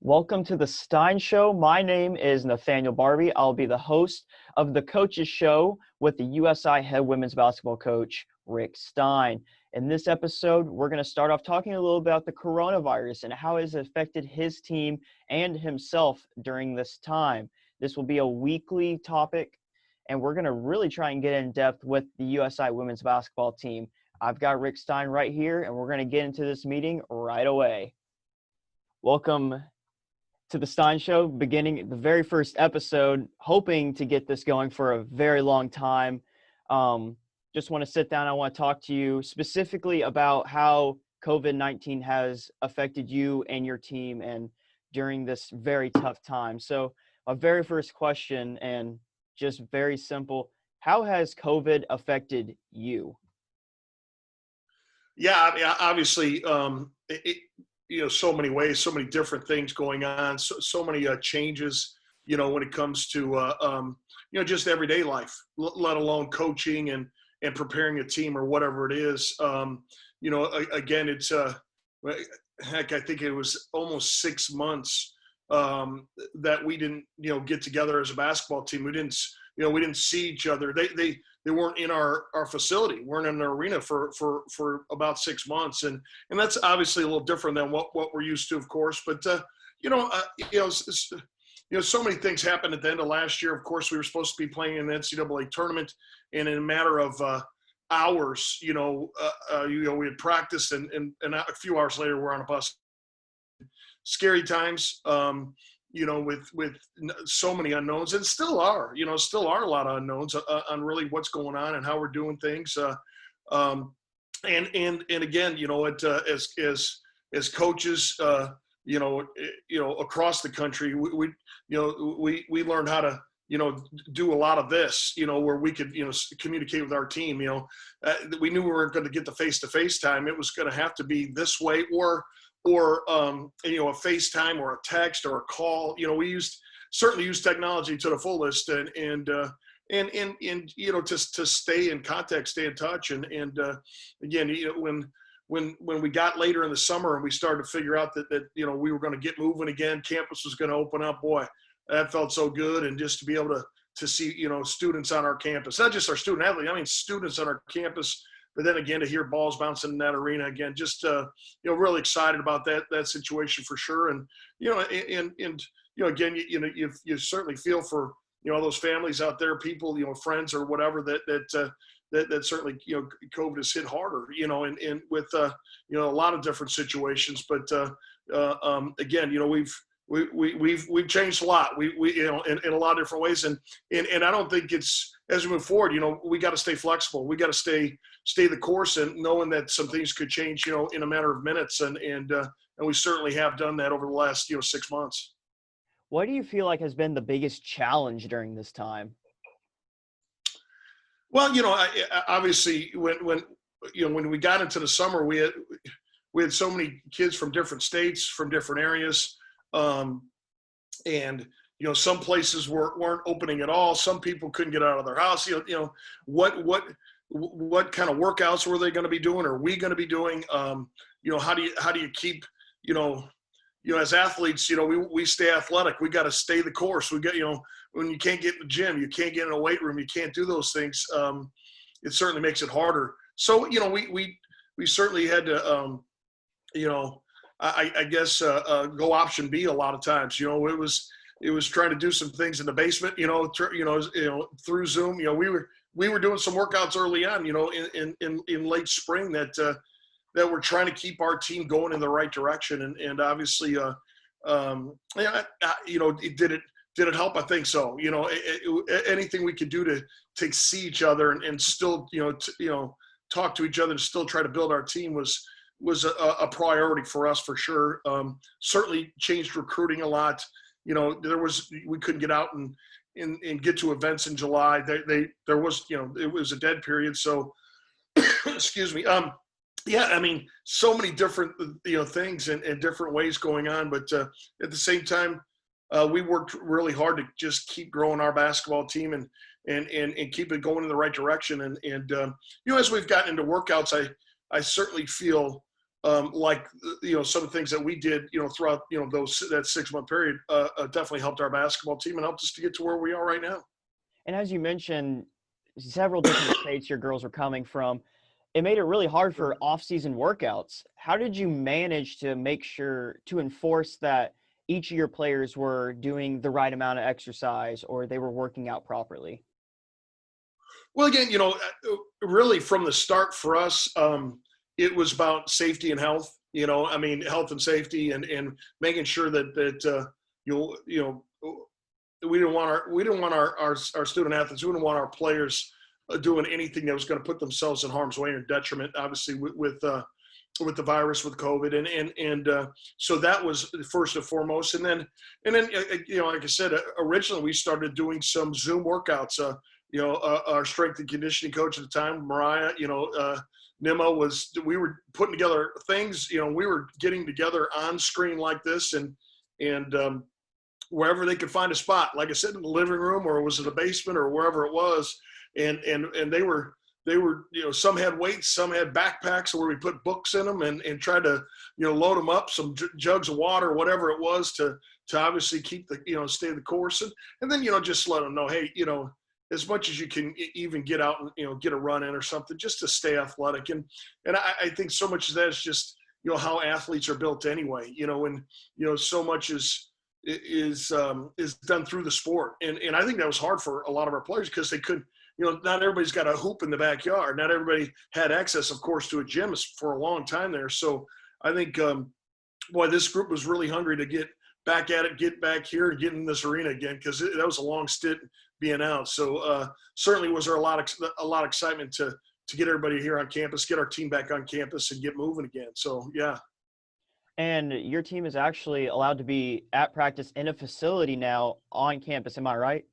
Welcome to the Stein Show. My name is Nathaniel Barbie. I'll be the host of the Coaches Show with the USI head women's basketball coach, Rick Stein. In this episode, we're going to start off talking a little about the coronavirus and how it has affected his team and himself during this time. This will be a weekly topic, and we're going to really try and get in depth with the USI women's basketball team. I've got Rick Stein right here, and we're going to get into this meeting right away. Welcome to the Stein Show, beginning the very first episode, hoping to get this going for a very long time. Just want to sit down. I want to talk to you specifically about how COVID-19 has affected you and your team and during this very tough time. So my very first question, and just very simple, how has COVID affected you? Yeah, I mean, obviously, so many ways, so many different things going on, so many changes, when it comes to, just everyday life, let alone coaching and preparing a team or whatever it is. Again, it's, heck, I think it was almost 6 months that we didn't, get together as a basketball team. We didn't see each other. They weren't in our facility, weren't in the arena for about 6 months. And that's obviously a little different than what we're used to, of course. But, so many things happened at the end of last year. Of course, we were supposed to be playing in the NCAA tournament, and in a matter of hours, we had practiced, and a few hours later, we're on a bus. Scary times. With so many unknowns, and still are a lot of unknowns on really what's going on and how we're doing things. And again, as coaches, across the country, we learned how to, do a lot of this, where we could, communicate with our team. We knew we weren't going to get the face-to-face time. It was going to have to be this way, or a FaceTime or a text or a call. We certainly used technology to the fullest, and to stay in contact, stay in touch. And again, when we got later in the summer and we started to figure out that we were going to get moving again, campus was going to open up, boy, that felt so good. And just to be able to see, students on our campus, not just our student athletes, I mean, students on our campus. But then again, to hear balls bouncing in that arena again, just really excited about that situation for sure. And again, you certainly feel for all those families out there, people, friends or whatever that certainly COVID has hit harder, and with a lot of different situations. But again, we've changed a lot. We in a lot of different ways, and I don't think it's, as we move forward, we got to stay flexible. We got to stay the course, and knowing that some things could change, in a matter of minutes. And we certainly have done that over the last, 6 months. What do you feel like has been the biggest challenge during this time? Well, obviously when we got into the summer, we had so many kids from different states, from different areas. And some places weren't opening at all. Some people couldn't get out of their house. What kind of workouts were they going to be doing? Or are we going to be doing? How do you keep, as athletes, we stay athletic. We got to stay the course. We got, when you can't get in the gym, you can't get in a weight room, you can't do those things. It certainly makes it harder. So, we certainly had to, I guess, go option B a lot of times. It was trying to do some things in the basement, through Zoom. We were doing some workouts early on, in late spring that we're trying to keep our team going in the right direction. And obviously, did it help? I think so. Anything we could do to see each other and still, talk to each other and still try to build our team was a priority for us for sure. Certainly changed recruiting a lot. We couldn't get out and get to events in July. There was, it was a dead period. So, excuse me. Yeah, I mean, so many different, things and different ways going on. But at the same time, we worked really hard to just keep growing our basketball team and keep it going in the right direction. And as we've gotten into workouts, I certainly feel like, some of the things that we did, throughout, that 6-month period, definitely helped our basketball team and helped us to get to where we are right now. And as you mentioned, several different states your girls were coming from. It made it really hard for off-season workouts. How did you manage to make sure to enforce that each of your players were doing the right amount of exercise or they were working out properly? Well, again, really from the start for us, it was about safety and health. I mean, health and safety, and making sure that we didn't want our student athletes, we didn't want our players doing anything that was going to put themselves in harm's way or detriment. Obviously, with the virus, with COVID, and so that was first and foremost. And then like I said, originally we started doing some Zoom workouts. Our strength and conditioning coach at the time, Mariah, Nima, we were putting together things. We were getting together on screen like this, and wherever they could find a spot, like I said, in the living room, or was it the basement, or wherever it was, and they were, some had weights, some had backpacks where we put books in them and tried to, load them up, some jugs of water, whatever it was, to obviously keep stay the course. And then, just let them know, hey, as much as you can even get out and, get a run in or something, just to stay athletic. And I think so much of that is just, how athletes are built anyway, and, so much is done through the sport. And I think that was hard for a lot of our players because they couldn't, not everybody's got a hoop in the backyard. Not everybody had access, of course, to a gym for a long time there. So I think, this group was really hungry to get back at it, get back here and get in this arena again, because that was a long stint being out. So certainly was there a lot of excitement to get everybody here on campus, get our team back on campus and get moving again. So, yeah. And your team is actually allowed to be at practice in a facility now on campus. Am I right?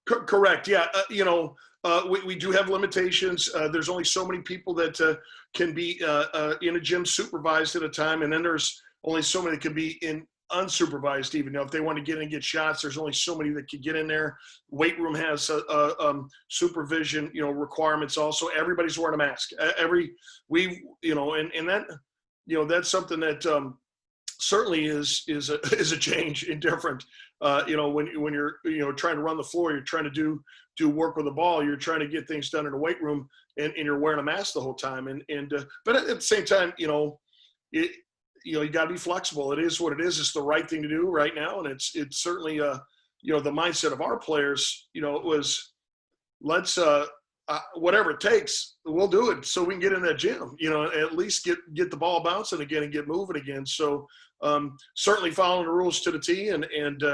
Correct. Yeah. We do have limitations. There's only so many people that can be in a gym supervised at a time. And then there's only so many that can be in unsupervised, even if they want to get in and get shots. There's only so many that can get in there. Weight room has supervision, requirements also. Everybody's wearing a mask. And that, that's something that certainly is a change in different. When you're trying to run the floor, you're trying to do work with the ball, you're trying to get things done in a weight room, and you're wearing a mask the whole time. But at the same time, you got to be flexible. It is what it is. It's the right thing to do right now, and it's certainly the mindset of our players. It was, let's whatever it takes, we'll do it so we can get in that gym. At least get the ball bouncing again and get moving again. So certainly following the rules to the T and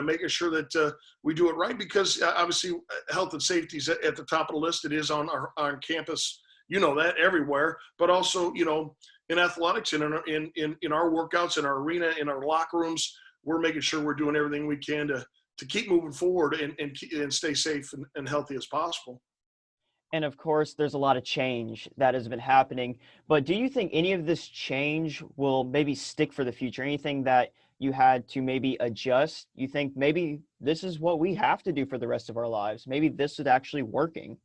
making sure that we do it right, because obviously health and safety is at the top of the list. It is on campus, that everywhere, but also, in athletics and in our workouts, in our arena, in our locker rooms, we're making sure we're doing everything we can to keep moving forward and stay safe and healthy as possible. And of course, there's a lot of change that has been happening. But do you think any of this change will maybe stick for the future? Anything that you had to maybe adjust? You think maybe this is what we have to do for the rest of our lives? Maybe this is actually working?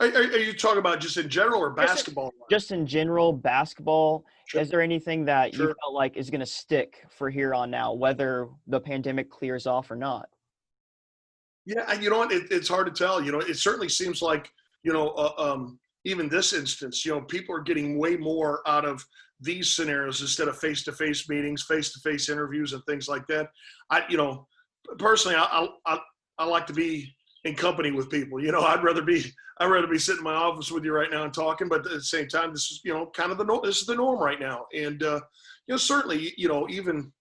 Are you talking about just in general or basketball? Just in general, basketball. Sure. Is there anything that Sure. you felt like is going to stick for here on now, whether the pandemic clears off or not? Yeah, you know what? It's hard to tell. It certainly seems like, even this instance, people are getting way more out of these scenarios instead of face-to-face meetings, face-to-face interviews, and things like that. Personally, I like to be in company with people. I'd rather be sitting in my office with you right now and talking. But at the same time, this is kind of this is the norm right now. And certainly, even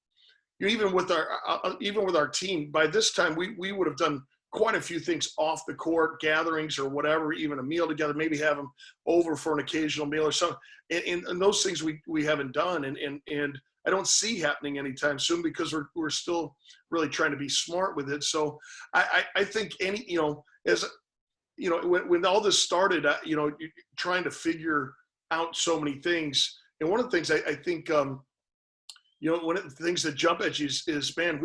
with our team, by this time we would have done quite a few things off the court, gatherings or whatever, even a meal together, maybe have them over for an occasional meal or something. And those things we haven't done. And I don't see happening anytime soon, because we're still really trying to be smart with it. So I think when all this started, trying to figure out so many things. And one of the things I think, one of the things that jump at you is, man,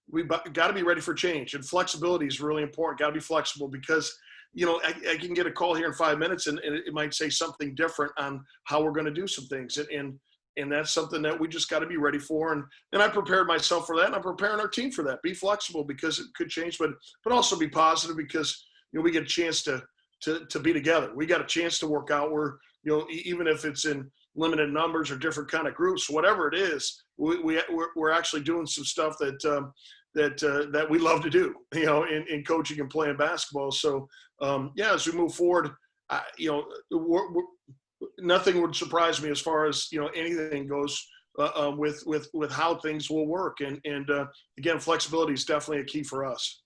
we got to be ready for change, and flexibility is really important. Got to be flexible, because I can get a call here in 5 minutes, and it might say something different on how we're going to do some things. And that's something that we just got to be ready for. And I prepared myself for that, and I'm preparing our team for that. Be flexible because it could change, but also be positive because, we get a chance to be together. We got a chance to work out. Even if it's in limited numbers or different kind of groups, whatever it is, we're actually doing some stuff that we love to do, in coaching and playing basketball. So, as we move forward, nothing would surprise me as far as, anything goes with how things will work. And again, flexibility is definitely a key for us.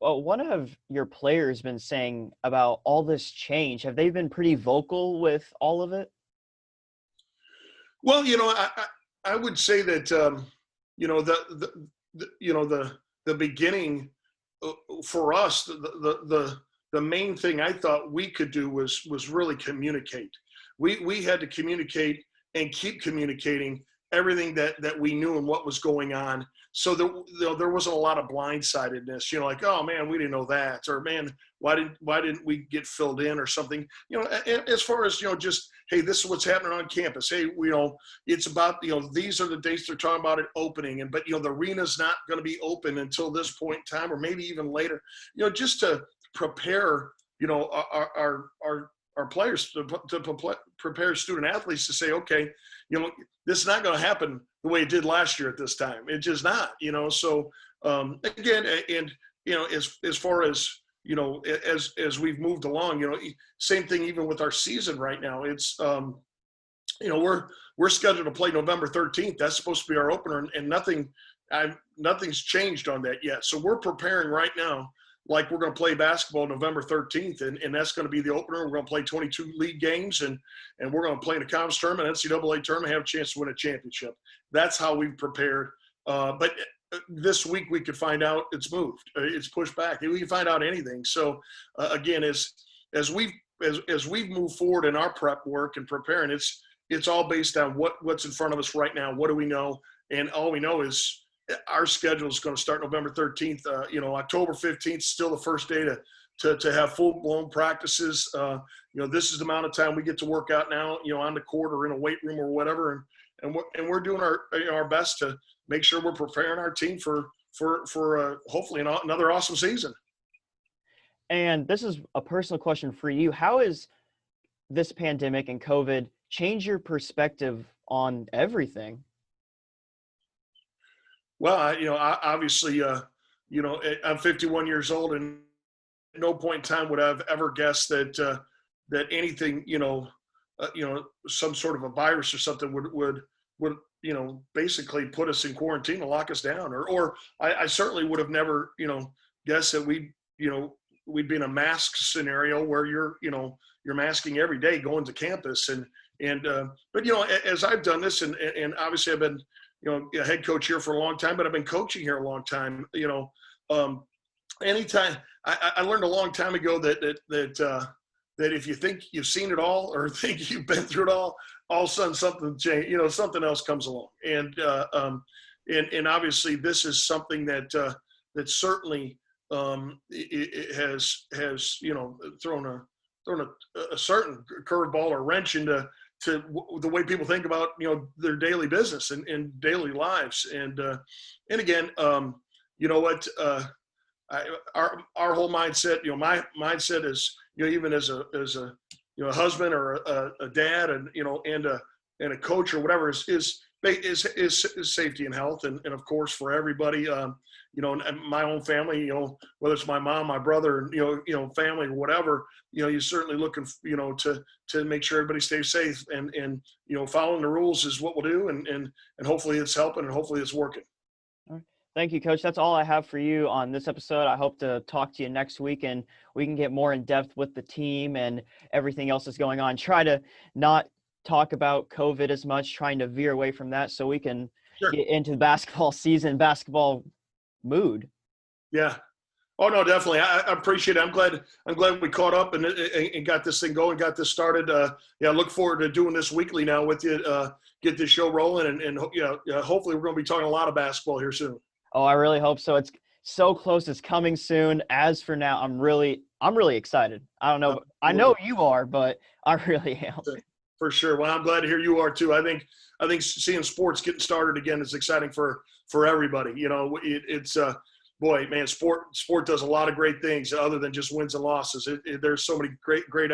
Well, one of your players been saying about all this change. Have they been pretty vocal with all of it? Well, I would say that, the beginning for us, the main thing I thought we could do was really communicate. We had to communicate and keep communicating everything that we knew and what was going on. So there wasn't a lot of blindsidedness, like, oh man, we didn't know that, or man, why didn't we get filled in or something, as far as, just, hey, this is what's happening on campus. Hey, it's about, these are the dates they're talking about it opening, but the arena's not going to be open until this point in time, or maybe even later, just to prepare, our players to prepare student athletes to say, okay, this is not going to happen the way it did last year at this time. It's just not, so again, and, as far as, as we've moved along, same thing, even with our season right now, it's, we're scheduled to play November 13th. That's supposed to be our opener, and nothing's changed on that yet. So we're preparing right now like we're going to play basketball November 13th, and that's going to be the opener. We're going to play 22 league games, and we're going to play in a conference tournament, NCAA tournament, have a chance to win a championship. That's how we've prepared. But this week we could find out it's moved. It's pushed back. We can find out anything. So, again, as we've moved forward in our prep work and preparing, it's all based on what's in front of us right now. What do we know? And all we know is our schedule is going to start November 13th. October 15th is still the first day to have full-blown practices. This is the amount of time we get to work out now, on the court or in a weight room or whatever. And we're doing our best to make sure we're preparing our team for hopefully another awesome season. And this is a personal question for you. How has this pandemic and COVID changed your perspective on everything? Well, obviously, I'm 51 years old, and at no point in time would I have ever guessed that anything, some sort of a virus or something would basically put us in quarantine and lock us down. Or I certainly would have never, guessed that we'd be in a mask scenario where you're masking every day going to campus. But as I've done this, and obviously I've been, a head coach here for a long time, but I've been coaching here a long time. Anytime I learned a long time ago that if you think you've seen it all or think you've been through it all of a sudden something change, something else comes along. And obviously this is something that certainly it has thrown a certain curveball or wrench into the way people think about their daily business and daily lives. And again, our whole mindset, my mindset is, even as a husband or a dad and a coach or whatever is safety and health, and of course for everybody, my own family, whether it's my mom, my brother, family or whatever, you're certainly looking, to make sure everybody stays safe, and following the rules is what we'll do, and hopefully it's helping and hopefully it's working. All right. Thank you, Coach. That's all I have for you on this episode. I hope to talk to you next week and we can get more in depth with the team and everything else that's going on. Try to not talk about COVID as much, trying to veer away from that so we can get into the basketball season, basketball mood. Yeah. Oh no, definitely. I appreciate it. I'm glad we caught up and got this thing going, got this started. I look forward to doing this weekly now with you, get this show rolling, and hopefully we're going to be talking a lot of basketball here soon. Oh, I really hope so. It's so close. It's coming soon. As for now, I'm I'm really excited. I don't know. I know you are, but I really am. For sure. Well, I'm glad to hear you are too. I think seeing sports getting started again is exciting for everybody. You know, it's boy, man, sport does a lot of great things other than just wins and losses. There's so many great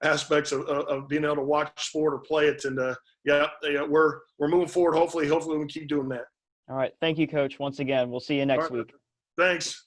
aspects of being able to watch sport or play it. And yeah, we're moving forward. Hopefully we can keep doing that. All right. Thank you, Coach. Once again, we'll see you next week. Thanks.